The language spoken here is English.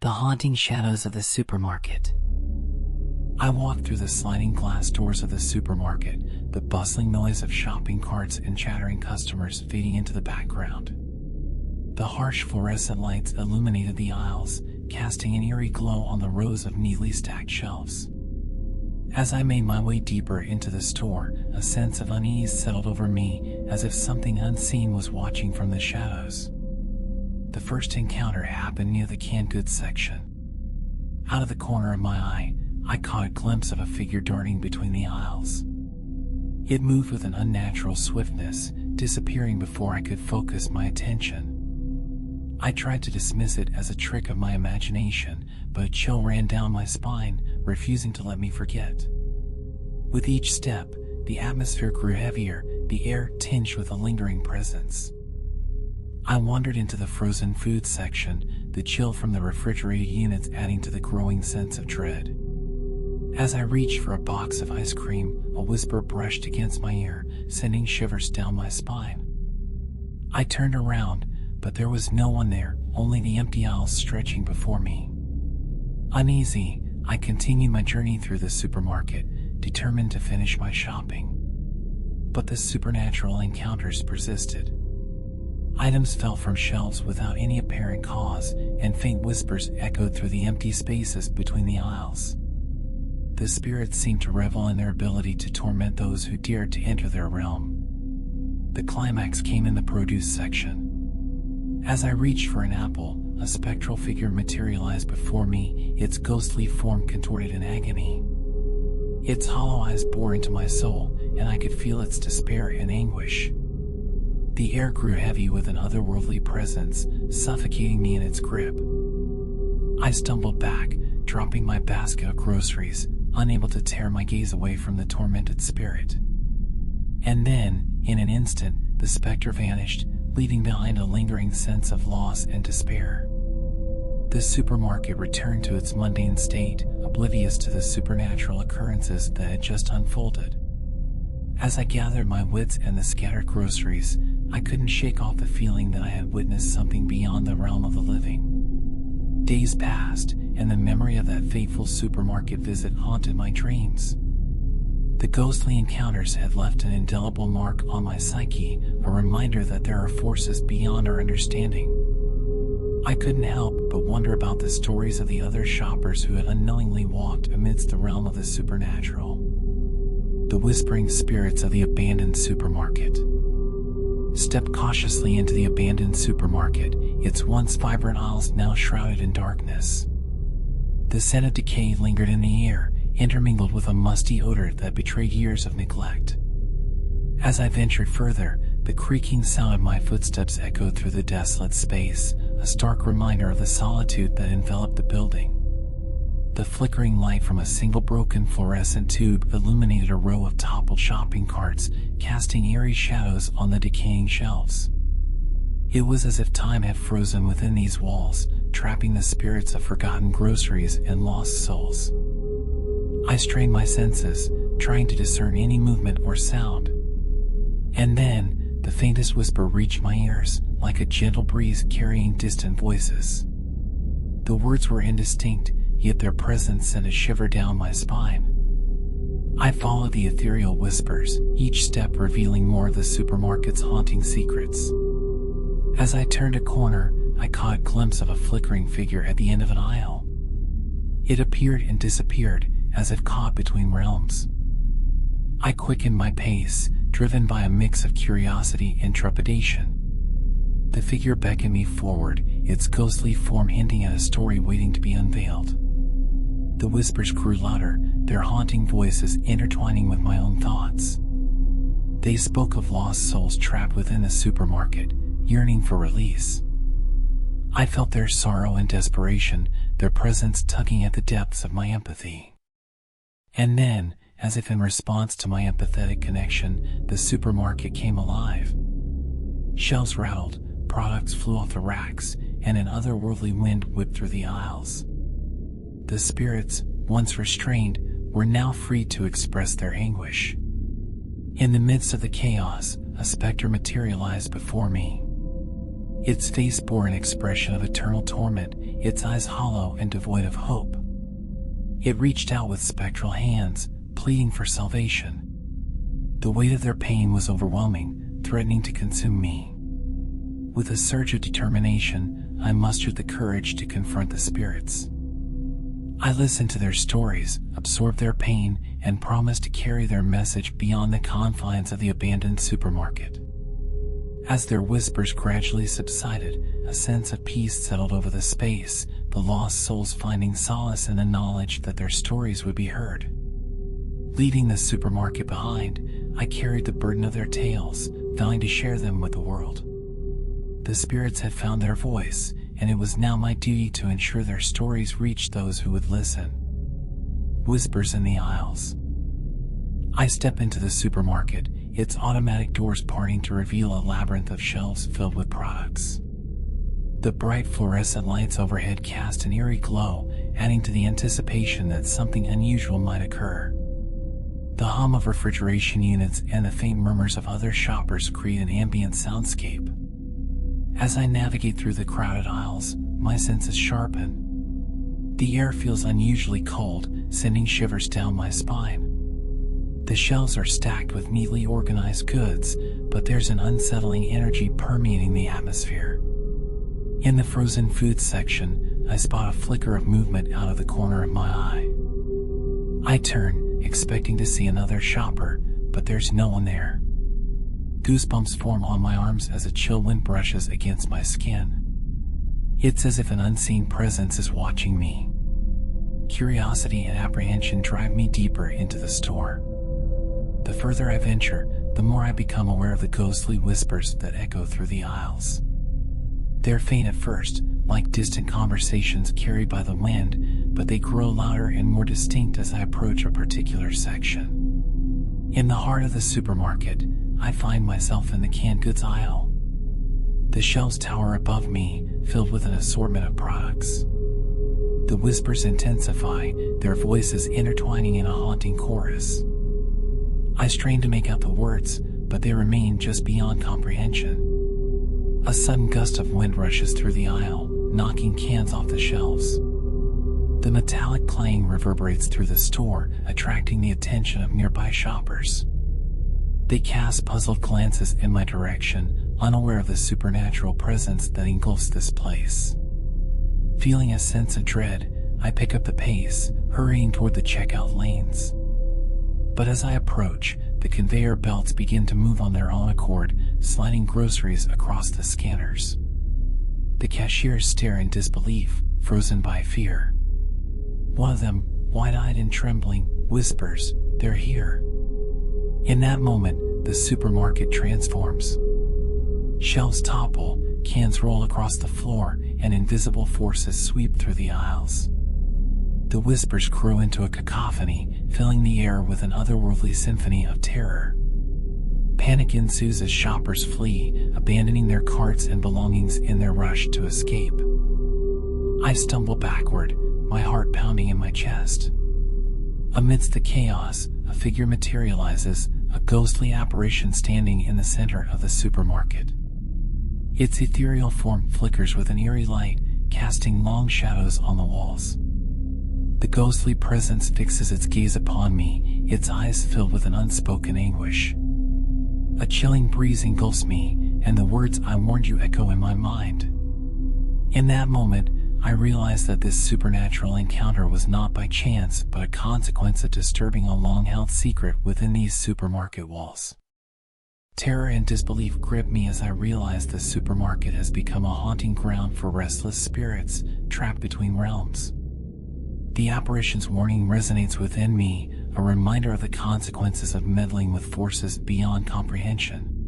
The haunting shadows of the supermarket. I walked through the sliding glass doors of the supermarket, the bustling noise of shopping carts and chattering customers fading into the background. The harsh fluorescent lights illuminated the aisles, casting an eerie glow on the rows of neatly stacked shelves. As I made my way deeper into the store, a sense of unease settled over me, as if something unseen was watching from the shadows. The first encounter happened near the canned goods section. Out of the corner of my eye, I caught a glimpse of a figure darting between the aisles. It moved with an unnatural swiftness, disappearing before I could focus my attention. I tried to dismiss it as a trick of my imagination, but a chill ran down my spine, refusing to let me forget. With each step, the atmosphere grew heavier, the air tinged with a lingering presence. I wandered into the frozen food section, the chill from the refrigerated units adding to the growing sense of dread. As I reached for a box of ice cream, a whisper brushed against my ear, sending shivers down my spine. I turned around, but there was no one there, only the empty aisles stretching before me. Uneasy, I continued my journey through the supermarket, determined to finish my shopping. But the supernatural encounters persisted. Items fell from shelves without any apparent cause, and faint whispers echoed through the empty spaces between the aisles. The spirits seemed to revel in their ability to torment those who dared to enter their realm. The climax came in the produce section. As I reached for an apple, a spectral figure materialized before me, its ghostly form contorted in agony. Its hollow eyes bore into my soul, and I could feel its despair and anguish. The air grew heavy with an otherworldly presence, suffocating me in its grip. I stumbled back, dropping my basket of groceries, unable to tear my gaze away from the tormented spirit. And then, in an instant, the specter vanished, leaving behind a lingering sense of loss and despair. The supermarket returned to its mundane state, oblivious to the supernatural occurrences that had just unfolded. As I gathered my wits and the scattered groceries, I couldn't shake off the feeling that I had witnessed something beyond the realm of the living. Days passed, and the memory of that fateful supermarket visit haunted my dreams. The ghostly encounters had left an indelible mark on my psyche, a reminder that there are forces beyond our understanding. I couldn't help but wonder about the stories of the other shoppers who had unknowingly walked amidst the realm of the supernatural. The whispering spirits of the abandoned supermarket. Stepped cautiously into the abandoned supermarket, its once vibrant aisles now shrouded in darkness. The scent of decay lingered in the air, intermingled with a musty odor that betrayed years of neglect. As I ventured further, the creaking sound of my footsteps echoed through the desolate space, a stark reminder of the solitude that enveloped the building. The flickering light from a single broken fluorescent tube illuminated a row of toppled shopping carts, casting eerie shadows on the decaying shelves. It was as if time had frozen within these walls, trapping the spirits of forgotten groceries and lost souls. I strained my senses, trying to discern any movement or sound. And then, the faintest whisper reached my ears, like a gentle breeze carrying distant voices. The words were indistinct, yet their presence sent a shiver down my spine. I followed the ethereal whispers, each step revealing more of the supermarket's haunting secrets. As I turned a corner, I caught a glimpse of a flickering figure at the end of an aisle. It appeared and disappeared, as if caught between realms. I quickened my pace, driven by a mix of curiosity and trepidation. The figure beckoned me forward, its ghostly form hinting at a story waiting to be unveiled. The whispers grew louder, their haunting voices intertwining with my own thoughts. They spoke of lost souls trapped within the supermarket, yearning for release. I felt their sorrow and desperation, their presence tugging at the depths of my empathy. And then, as if in response to my empathetic connection, the supermarket came alive. Shelves rattled, products flew off the racks, and an otherworldly wind whipped through the aisles. The spirits, once restrained, were now free to express their anguish. In the midst of the chaos, a specter materialized before me. Its face bore an expression of eternal torment, its eyes hollow and devoid of hope. It reached out with spectral hands, pleading for salvation. The weight of their pain was overwhelming, threatening to consume me. With a surge of determination, I mustered the courage to confront the spirits. I listened to their stories, absorbed their pain, and promised to carry their message beyond the confines of the abandoned supermarket. As their whispers gradually subsided, a sense of peace settled over the space, the lost souls finding solace in the knowledge that their stories would be heard. Leaving the supermarket behind, I carried the burden of their tales, vowing to share them with the world. The spirits had found their voice, and it was now my duty to ensure their stories reached those who would listen. Whispers in the aisles. I step into the supermarket, its automatic doors parting to reveal a labyrinth of shelves filled with products. The bright fluorescent lights overhead cast an eerie glow, adding to the anticipation that something unusual might occur. The hum of refrigeration units and the faint murmurs of other shoppers create an ambient soundscape. As I navigate through the crowded aisles, my senses sharpen. The air feels unusually cold, sending shivers down my spine. The shelves are stacked with neatly organized goods, but there's an unsettling energy permeating the atmosphere. In the frozen foods section, I spot a flicker of movement out of the corner of my eye. I turn, expecting to see another shopper, but there's no one there. Goosebumps form on my arms as a chill wind brushes against my skin. It's as if an unseen presence is watching me. Curiosity and apprehension drive me deeper into the store. The further I venture, the more I become aware of the ghostly whispers that echo through the aisles. They're faint at first, like distant conversations carried by the wind, but they grow louder and more distinct as I approach a particular section. In the heart of the supermarket, I find myself in the canned goods aisle. The shelves tower above me, filled with an assortment of products. The whispers intensify, their voices intertwining in a haunting chorus. I strain to make out the words, but they remain just beyond comprehension. A sudden gust of wind rushes through the aisle, knocking cans off the shelves. The metallic clang reverberates through the store, attracting the attention of nearby shoppers. They cast puzzled glances in my direction, unaware of the supernatural presence that engulfs this place. Feeling a sense of dread, I pick up the pace, hurrying toward the checkout lanes. But as I approach, the conveyor belts begin to move on their own accord, sliding groceries across the scanners. The cashiers stare in disbelief, frozen by fear. One of them, wide-eyed and trembling, whispers, "They're here." In that moment, the supermarket transforms. Shelves topple, cans roll across the floor, and invisible forces sweep through the aisles. The whispers grow into a cacophony, filling the air with an otherworldly symphony of terror. Panic ensues as shoppers flee, abandoning their carts and belongings in their rush to escape. I stumble backward, my heart pounding in my chest. Amidst the chaos, a figure materializes, a ghostly apparition standing in the center of the supermarket. Its ethereal form flickers with an eerie light, casting long shadows on the walls. The ghostly presence fixes its gaze upon me, its eyes filled with an unspoken anguish. A chilling breeze engulfs me, and the words "I warned you" echo in my mind. In that moment, I realized that this supernatural encounter was not by chance, but a consequence of disturbing a long-held secret within these supermarket walls. Terror and disbelief grip me as I realize the supermarket has become a haunting ground for restless spirits trapped between realms. The apparition's warning resonates within me, a reminder of the consequences of meddling with forces beyond comprehension.